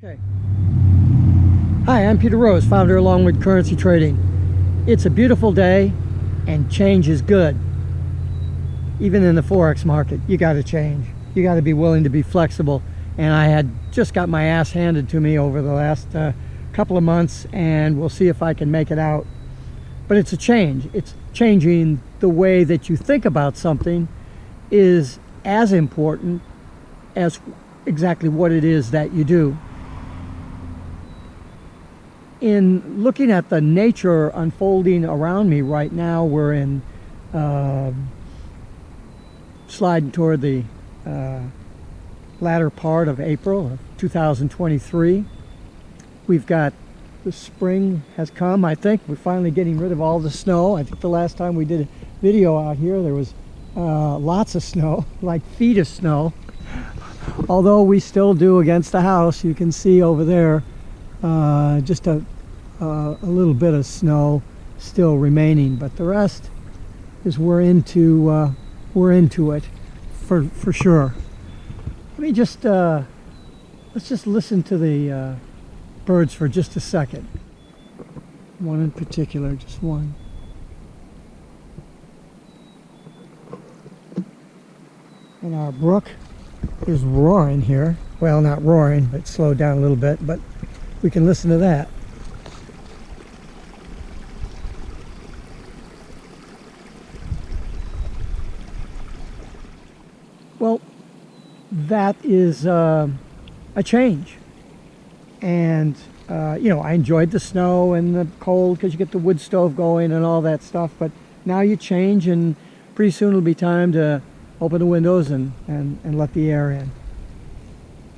Okay. Hi, I'm Peter Rose, founder of Longwood Currency Trading. It's a beautiful day and change is good. Even in the Forex market, you got to change. You got to be willing to be flexible. And I had just got my ass handed to me over the last couple of months, and we'll see if I can make it out. But it's a change. It's changing the way that you think about something is as important as exactly what it is that you do. In looking at the nature unfolding around me right now, we're in sliding toward the latter part of April of 2023. We've got the spring has come. I think we're finally getting rid of all the snow. I think the last time we did a video out here there was lots of snow, like feet of snow. Although we still do against the house, you can see over there just a little bit of snow still remaining, but the rest is we're into it for sure. Let me just let's just listen to the birds for just a second. One in particular, just one. And our brook is roaring here. Well, not roaring, but slowed down a little bit, but we can listen to that. Well, that is a change. And, you know, I enjoyed the snow and the cold because you get the wood stove going and all that stuff. But now you change, and pretty soon it'll be time to open the windows and let the air in.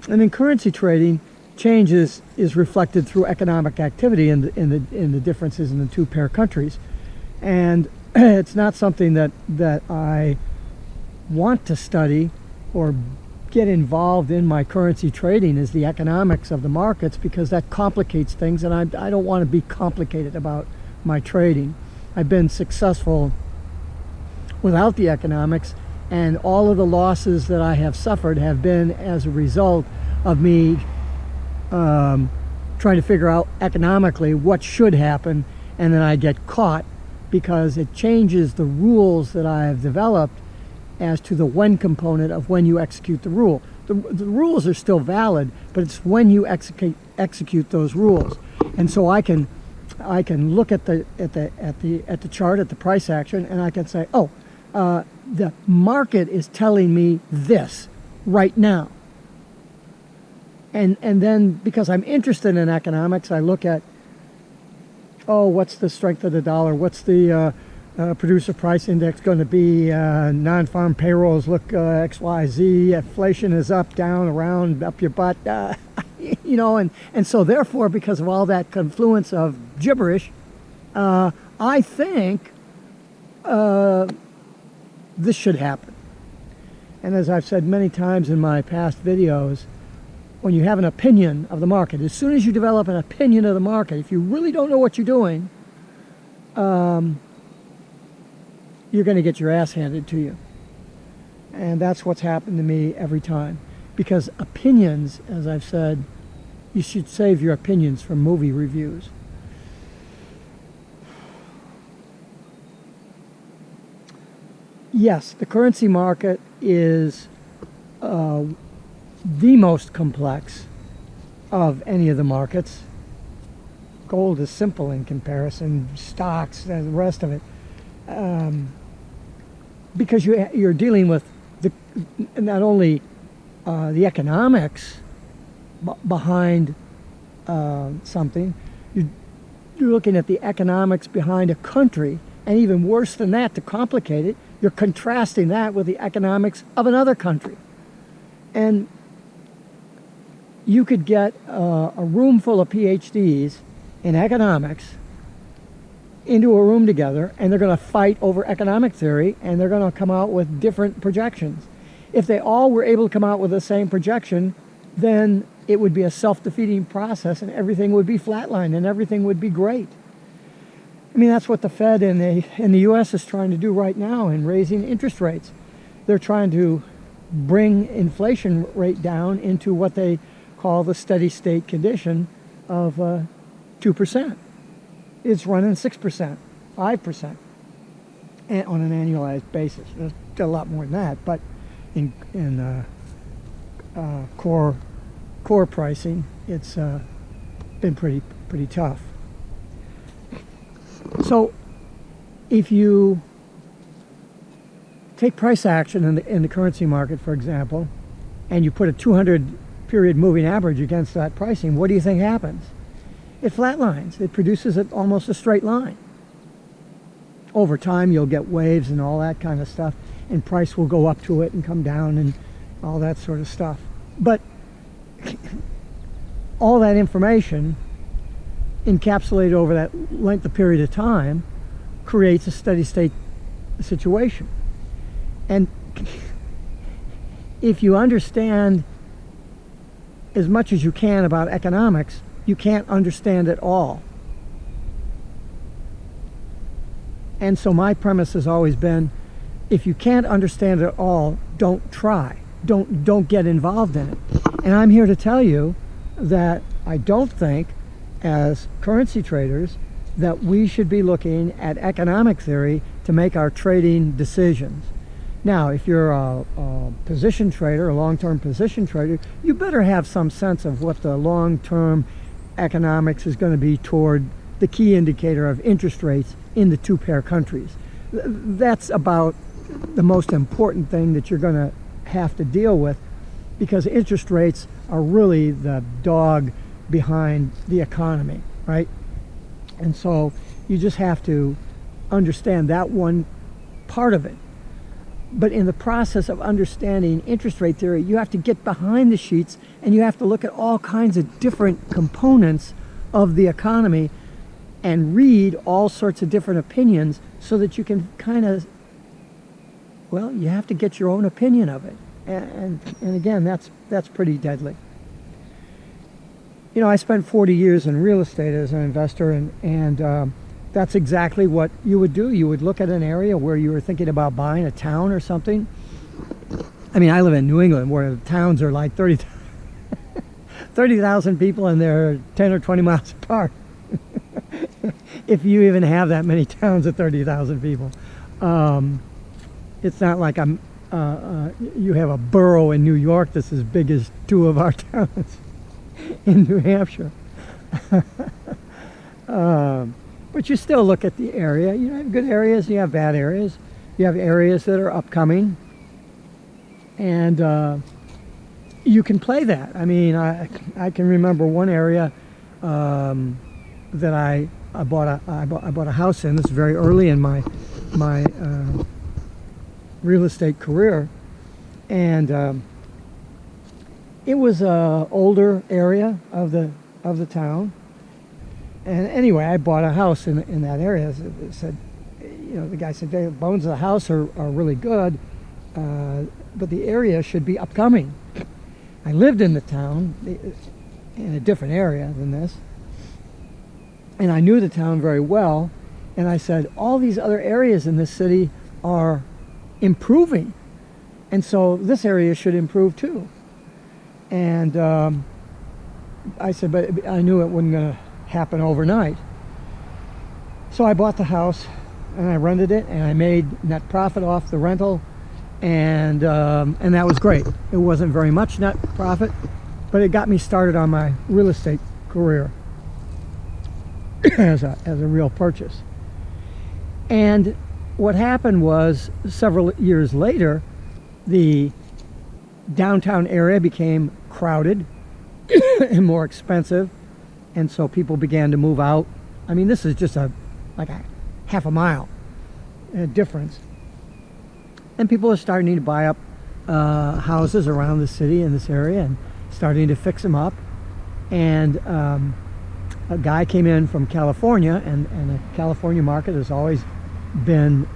And in currency trading, change is reflected through economic activity in the differences in the two pair countries. And it's not something that I want to study or get involved in my currency trading is the economics of the markets, because that complicates things, and I don't want to be complicated about my trading. I've been successful without the economics, and all of the losses that I have suffered have been as a result of me trying to figure out economically what should happen, and then I get caught because it changes the rules that I have developed as to the when component of when you execute the rule. The rules are still valid, but it's when you execute those rules. And so I can look at the chart, at the price action, and I can say, oh, the market is telling me this right now. And then because I'm interested in economics, I look at, oh, what's the strength of the dollar? What's the producer price index going to be? Non-farm payrolls look X, Y, Z. Inflation is up, down, around, up your butt. You know, and so therefore, because of all that confluence of gibberish, I think this should happen. And as I've said many times in my past videos, when you have an opinion of the market, as soon as you develop an opinion of the market, if you really don't know what you're doing, you're going to get your ass handed to you. And that's what's happened to me every time. Because opinions, as I've said, you should save your opinions for movie reviews. Yes, the currency market is the most complex of any of the markets. Gold is simple in comparison, stocks and the rest of it. Because you're dealing with not only the economics behind something, you're looking at the economics behind a country, and even worse than that, to complicate it, you're contrasting that with the economics of another country. And you could get a room full of PhDs in economics into a room together, and they're going to fight over economic theory, and they're going to come out with different projections. If they all were able to come out with the same projection, then it would be a self-defeating process, and everything would be flatlined, and everything would be great. I mean, that's what the Fed in the U.S. is trying to do right now in raising interest rates. They're trying to bring inflation rate down into what they call the steady state condition of 2%. It's running 6%, 5%, and on an annualized basis. There's a lot more than that, but in core pricing, it's been pretty tough. So if you take price action in the currency market, for example, and you put a 200 period moving average against that pricing, what do you think happens? It flatlines. It produces almost a straight line. Over time, you'll get waves and all that kind of stuff, and price will go up to it and come down and all that sort of stuff. But all that information encapsulated over that length of period of time creates a steady state situation. And if you understand as much as you can about economics, you can't understand it all. And so my premise has always been, if you can't understand it all, don't try. Don't get involved in it. And I'm here to tell you that I don't think, as currency traders, that we should be looking at economic theory to make our trading decisions. Now, if you're a position trader, a long-term position trader, you better have some sense of what the long-term economics is going to be toward the key indicator of interest rates in the two-pair countries. That's about the most important thing that you're going to have to deal with, because interest rates are really the dog behind the economy, right? And so you just have to understand that one part of it. But in the process of understanding interest rate theory, you have to get behind the sheets and you have to look at all kinds of different components of the economy and read all sorts of different opinions so that you can kind of, well, you have to get your own opinion of it. And again, that's pretty deadly. You know, I spent 40 years in real estate as an investor, and that's exactly what you would do. You would look at an area where you were thinking about buying a town or something. I mean, I live in New England where the towns are like 30,000 people and they're 10 or 20 miles apart. If you even have that many towns of 30,000 people. It's not like you have a borough in New York that's as big as two of our towns in New Hampshire. But you still look at the area. You have good areas, you have bad areas. You have areas that are upcoming. And you can play that. I mean, I can remember one area that I bought a house in. This is very early in my real estate career. And it was a older area of the town. And anyway, I bought a house in that area. It said, you know, the guy said, the bones of the house are really good, but the area should be upcoming. I lived in the town in a different area than this, and I knew the town very well. And I said, all these other areas in this city are improving, and so this area should improve too. And I said, but I knew it wasn't going to happen overnight. So I bought the house and I rented it, and I made net profit off the rental, and that was great. It wasn't very much net profit, but it got me started on my real estate career as a real purchase. And what happened was, several years later, the downtown area became crowded and more expensive, and so people began to move out. I mean, this is just like a half a mile difference, and people are starting to buy up houses around the city in this area and starting to fix them up. And a guy came in from California, and the California market has always been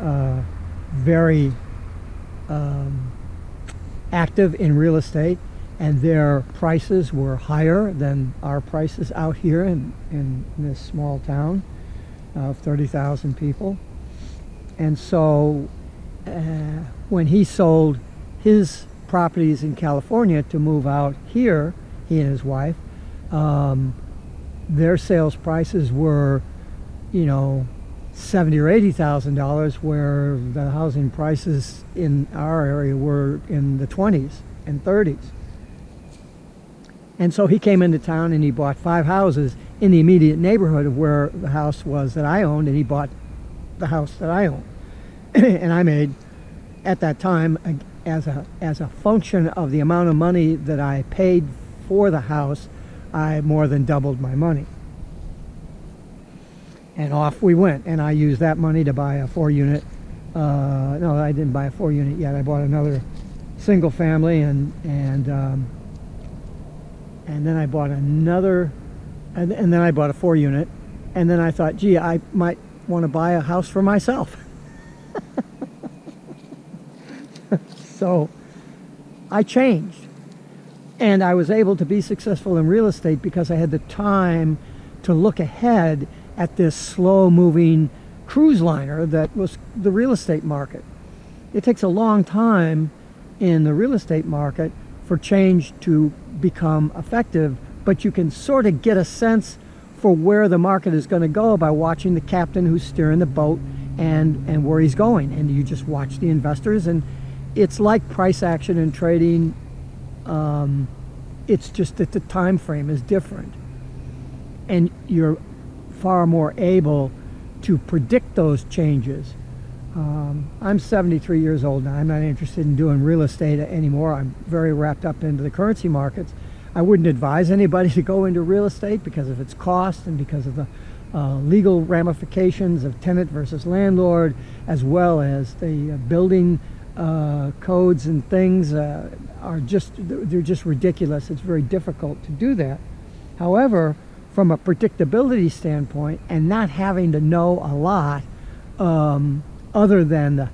very active in real estate, and their prices were higher than our prices out here in this small town of 30,000 people. And so when he sold his properties in California to move out here, he and his wife. Their sales prices were, you know, $70,000 or $80,000, where the housing prices in our area were in the 20s and 30s. And so he came into town and he bought 5 houses in the immediate neighborhood of where the house was that I owned, and he bought the house that I owned. And I made, at that time, as a function of the amount of money that I paid for the house, I more than doubled my money. And off we went, and I used that money to buy a 4-unit. No, I didn't buy a 4-unit yet. I bought another single family, and then I bought another, and then I bought a 4-unit, and then I thought, gee, I might want to buy a house for myself. So I changed, and I was able to be successful in real estate because I had the time to look ahead at this slow-moving cruise liner that was the real estate market. It takes a long time in the real estate market for change to become effective, but you can sort of get a sense for where the market is going to go by watching the captain who's steering the boat and where he's going. And you just watch the investors, and it's like price action in trading. It's just that the time frame is different, and you're far more able to predict those changes. I'm 73 years old now. I'm not interested in doing real estate anymore. I'm very wrapped up into the currency markets. I wouldn't advise anybody to go into real estate because of its cost and because of the legal ramifications of tenant versus landlord, as well as the building codes and things they're just ridiculous. It's very difficult to do that. However, from a predictability standpoint, and not having to know a lot other than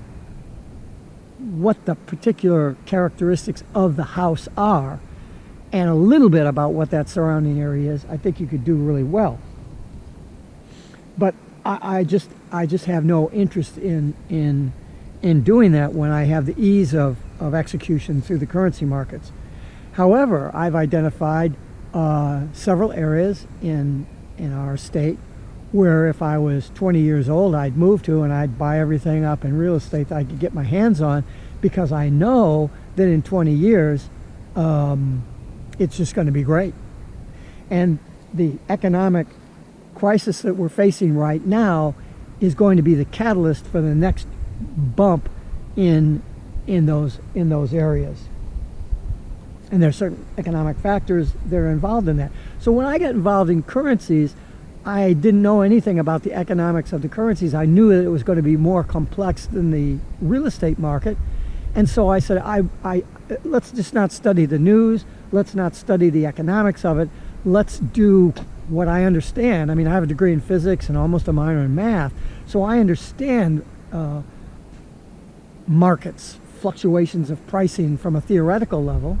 what the particular characteristics of the house are, and a little bit about what that surrounding area is, I think you could do really well. But I just have no interest in doing that when I have the ease of execution through the currency markets. However, I've identified several areas in our state where if I was 20 years old, I'd move to, and I'd buy everything up in real estate that I could get my hands on, because I know that in 20 years it's just going to be great. And the economic crisis that we're facing right now is going to be the catalyst for the next bump in those areas. And there are certain economic factors that are involved in that. So when I got involved in currencies, I didn't know anything about the economics of the currencies. I knew that it was going to be more complex than the real estate market. And so I said, let's just not study the news. Let's not study the economics of it. Let's do what I understand. I mean, I have a degree in physics and almost a minor in math. So I understand markets, fluctuations of pricing from a theoretical level.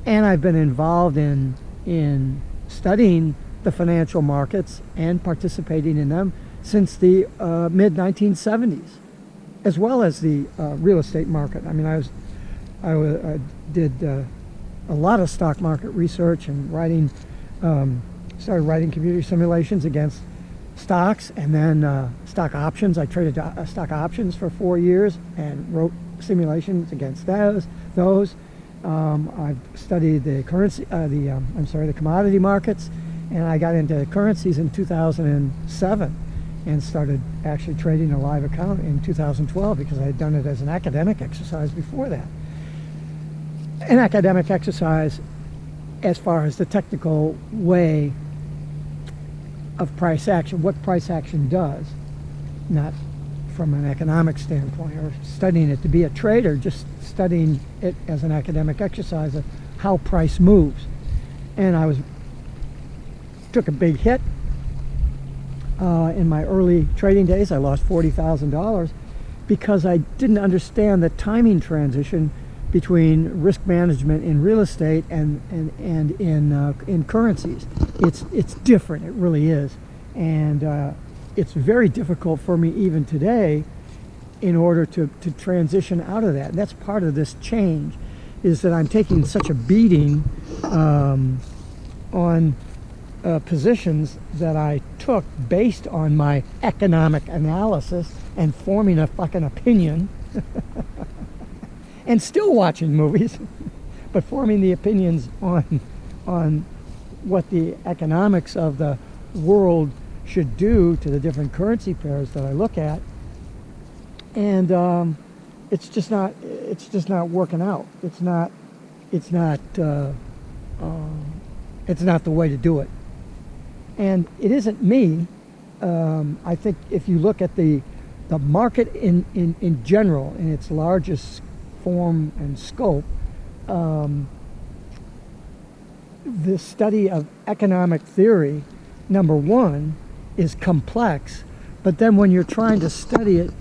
And I've been involved in studying the financial markets and participating in them since the mid-1970s, as well as the real estate market. I mean, I did a lot of stock market research and started writing computer simulations against stocks, and then stock options. I traded stock options for 4 years and wrote simulations against those. I've studied the commodity markets, and I got into currencies in 2007 and started actually trading a live account in 2012 because I had done it as an academic exercise before that. An academic exercise as far as the technical way of price action, what price action does, not from an economic standpoint or studying it to be a trader, just studying it as an academic exercise of how price moves. And took a big hit in my early trading days. I lost $40,000 because I didn't understand the timing transition between risk management in real estate and in currencies. It's different. It really is, and it's very difficult for me even today in order to transition out of that. And that's part of this change, is that I'm taking such a beating on positions that I took based on my economic analysis and forming a fucking opinion and still watching movies, but forming the opinions on what the economics of the world should do to the different currency pairs that I look at. And it's just not working out. It's not the way to do it. And it isn't me. I think if you look at the market in general, in its largest form and scope, the study of economic theory, number one, is complex. But then when you're trying to study it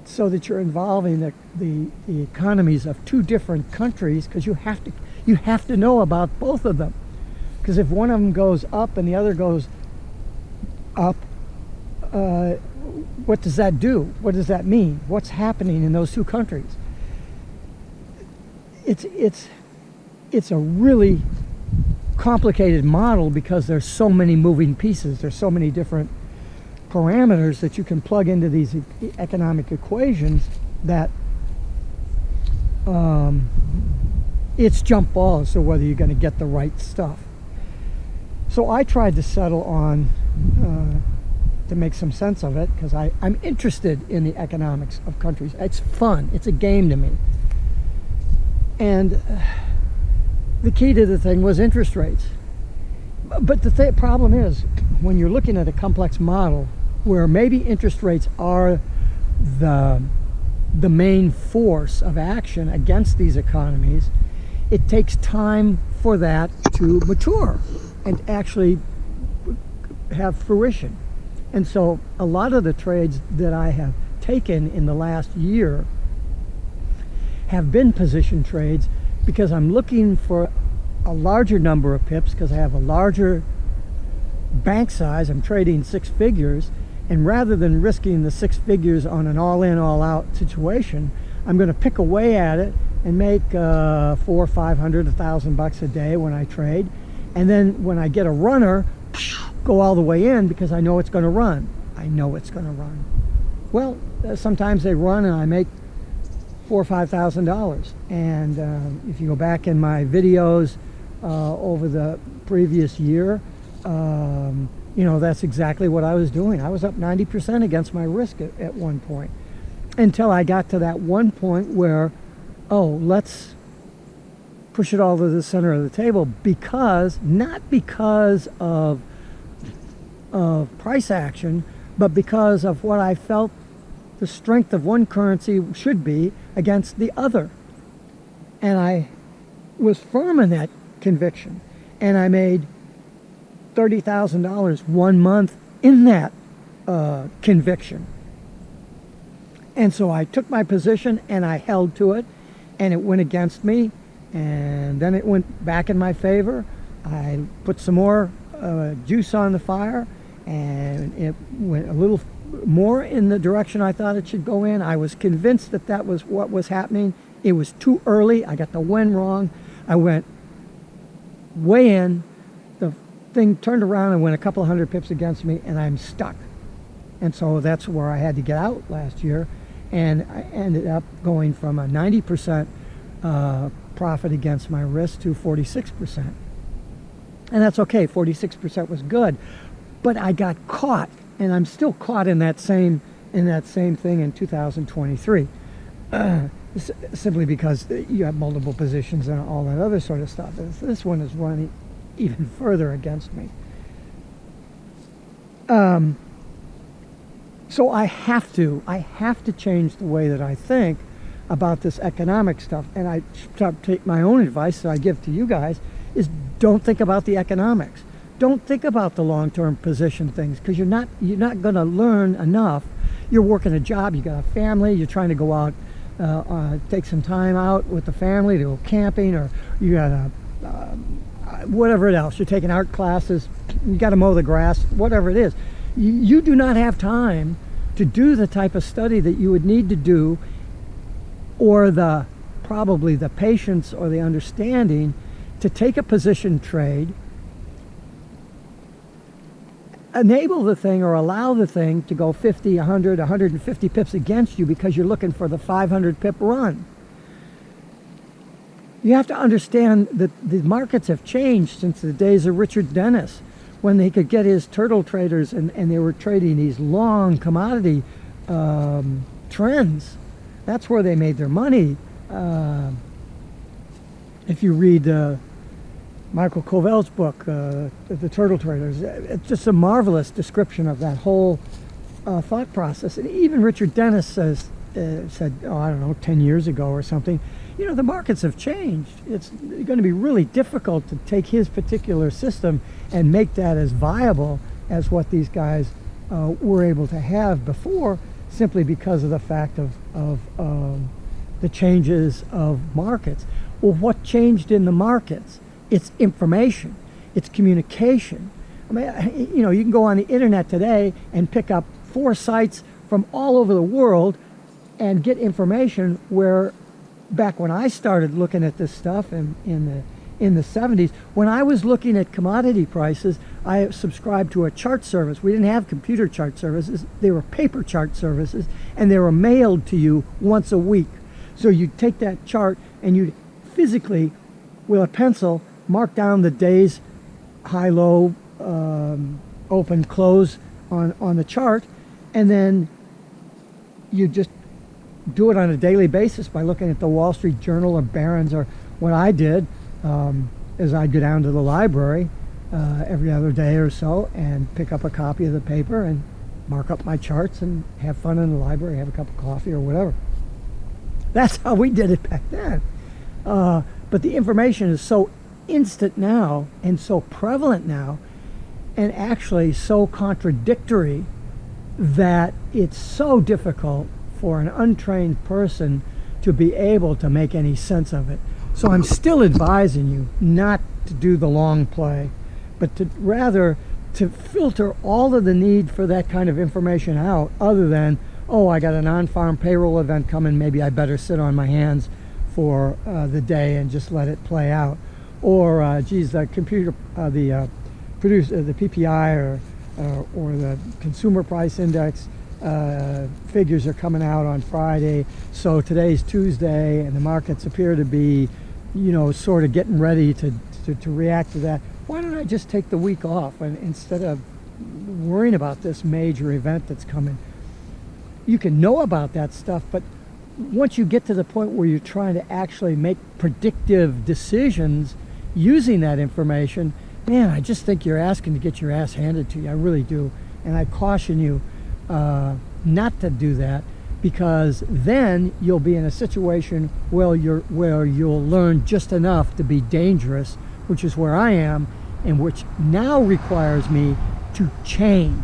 so that you're involving the economies of two different countries, because you have to know about both of them. Because if one of them goes up and the other goes up, what does that do? What does that mean? What's happening in those two countries? It's a really complicated model because there's so many moving pieces. There's so many different parameters that you can plug into these economic equations that it's jump ball as to whether you're going to get the right stuff. So I tried to settle on to make some sense of it, because I'm interested in the economics of countries. It's fun. It's a game to me. And the key to the thing was interest rates. But the problem is, when you're looking at a complex model where maybe interest rates are the main force of action against these economies, it takes time for that to mature and actually have fruition. And so a lot of the trades that I have taken in the last year have been position trades because I'm looking for a larger number of pips, because I have a larger bank size. I'm trading six figures, and rather than risking the six figures on an all-in, all-out situation, I'm going to pick away at it and make $400, $500, $1,000 a day when I trade, and then when I get a runner, go all the way in because I know it's going to run. I know it's going to run. Well, sometimes they run and I make $4,000 or $5,000. And if you go back in my videos over the previous year, you know, that's exactly what I was doing. I was up 90% against my risk at one point, until I got to that one point where, oh, let's push it all to the center of the table, because, not because of price action, but because of what I felt the strength of one currency should be against the other. And I was firm in that conviction, and I made $30,000 1 month in that conviction. And so I took my position and I held to it, and it went against me, and then it went back in my favor. I put some more juice on the fire, and it went a little more in the direction I thought it should go in. I was convinced that that was what was happening. It was too early. I got the when wrong. I went way in. The thing turned around and went a couple of hundred pips against me, and I'm stuck. And so that's where I had to get out last year, and I ended up going from a 90% profit against my risk to 46%. And that's okay. 46% was good, but I got caught, and I'm still caught in that same thing in 2023. Simply because you have multiple positions and all that other sort of stuff. This one is running even further against me. So I have to change the way that I think about this economic stuff. And I take my own advice that I give to you guys is, don't think about the economics. Don't think about the long-term position things, because you're not going to learn enough. You're working a job, you got a family, you're trying to go out, take some time out with the family to go camping, or you got whatever else. You're taking art classes, you got to mow the grass, whatever it is. You do not have time to do the type of study that you would need to do, or probably the patience or the understanding to take a position trade enable the thing or allow the thing to go 50, 100, 150 pips against you because you're looking for the 500 pip run. You have to understand that the markets have changed since the days of Richard Dennis, when he could get his turtle traders and they were trading these long commodity trends. That's where they made their money. If you read Michael Covell's book, The Turtle Traders, it's just a marvelous description of that whole thought process. And even Richard Dennis said, oh, I don't know, 10 years ago or something, you know, the markets have changed. It's going to be really difficult to take his particular system and make that as viable as what these guys were able to have before, simply because of the fact of the changes of markets. Well, what changed in the markets? It's information, it's communication. I mean, you know, you can go on the internet today and pick up 4 sites from all over the world and get information, where back when I started looking at this stuff in the 70s, when I was looking at commodity prices, I subscribed to a chart service. We didn't have computer chart services. They were paper chart services, and they were mailed to you once a week. So you'd take that chart and you'd physically, with a pencil, mark down the day's high, low, open, close on the chart, and then you just do it on a daily basis by looking at the Wall Street Journal or Barron's. Or what I did is I'd go down to the library every other day or so and pick up a copy of the paper and mark up my charts and have fun in the library, have a cup of coffee or whatever. That's how we did it back then. But the information is so instant now and so prevalent now, and actually so contradictory, that it's so difficult for an untrained person to be able to make any sense of it. So I'm still advising you not to do the long play, but to rather to filter all of the need for that kind of information out, other than, oh, I got a non-farm payroll event coming, maybe I better sit on my hands for the day and just let it play out. Or, geez, the the PPI or the consumer price index figures are coming out on Friday, so today's Tuesday and the markets appear to be, you know, sort of getting ready to react to that. Why don't I just take the week off, and instead of worrying about this major event that's coming? You can know about that stuff, but once you get to the point where you're trying to actually make predictive decisions using that information, man, I just think you're asking to get your ass handed to you. I really do. And I caution you not to do that, because then you'll be in a situation where you'll learn just enough to be dangerous, which is where I am, and which now requires me to change.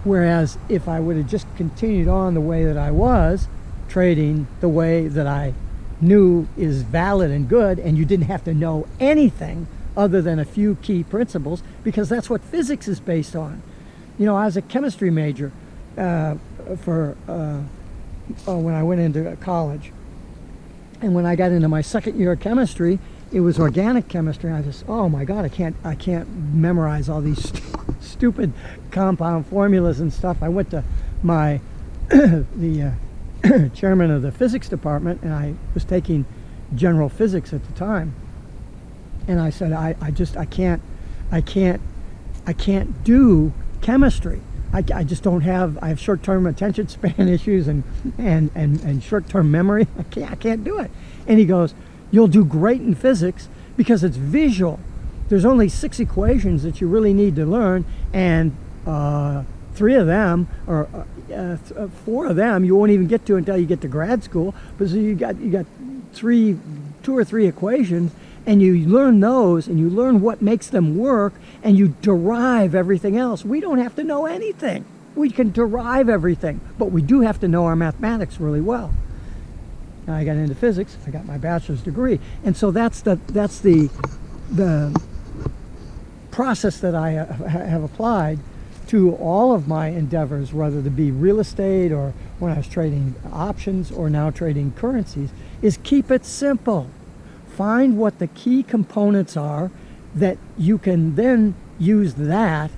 Whereas if I would have just continued on the way that I was, trading the way that I knew is valid and good, and you didn't have to know anything other than a few key principles, because that's what physics is based on. You know, I was a chemistry major when I went into college. And when I got into my second year of chemistry, it was organic chemistry. And I just, oh my God, I can't memorize all these stupid compound formulas and stuff. I went to my the chairman of the physics department, and I was taking general physics at the time. And I said, I can't do chemistry. I just don't have, I have short-term attention span issues and short-term memory. I can't do it. And he goes, you'll do great in physics because it's visual. There's only 6 equations that you really need to learn, and 3 of them, or 4 of them, you won't even get to until you get to grad school. But so you got 2 or 3 equations, and you learn those, and you learn what makes them work, and you derive everything else. We don't have to know anything. We can derive everything, but we do have to know our mathematics really well. Now I got into physics. I got my bachelor's degree, and so that's the process that I have applied to all of my endeavors, whether it be real estate or when I was trading options or now trading currencies, is keep it simple. Find what the key components are that you can then use that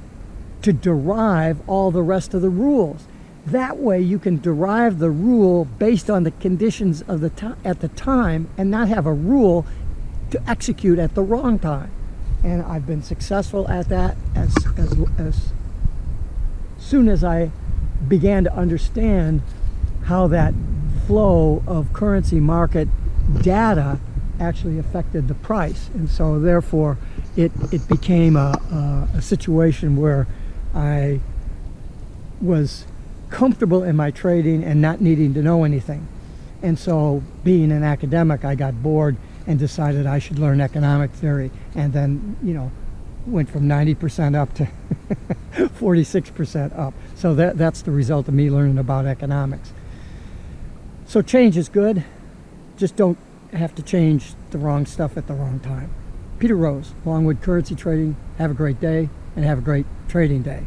to derive all the rest of the rules. That way you can derive the rule based on the conditions of the at the time, and not have a rule to execute at the wrong time. And I've been successful at that as soon as I began to understand how that flow of currency market data actually affected the price. And so therefore it became a situation where I was comfortable in my trading and not needing to know anything. And so, being an academic, I got bored and decided I should learn economic theory, and then, you know, went from 90% up to 46% up. So that's the result of me learning about economics. So change is good, just don't have to change the wrong stuff at the wrong time. Peter Rose, Longwood Currency Trading. Have a great day, and have a great trading day.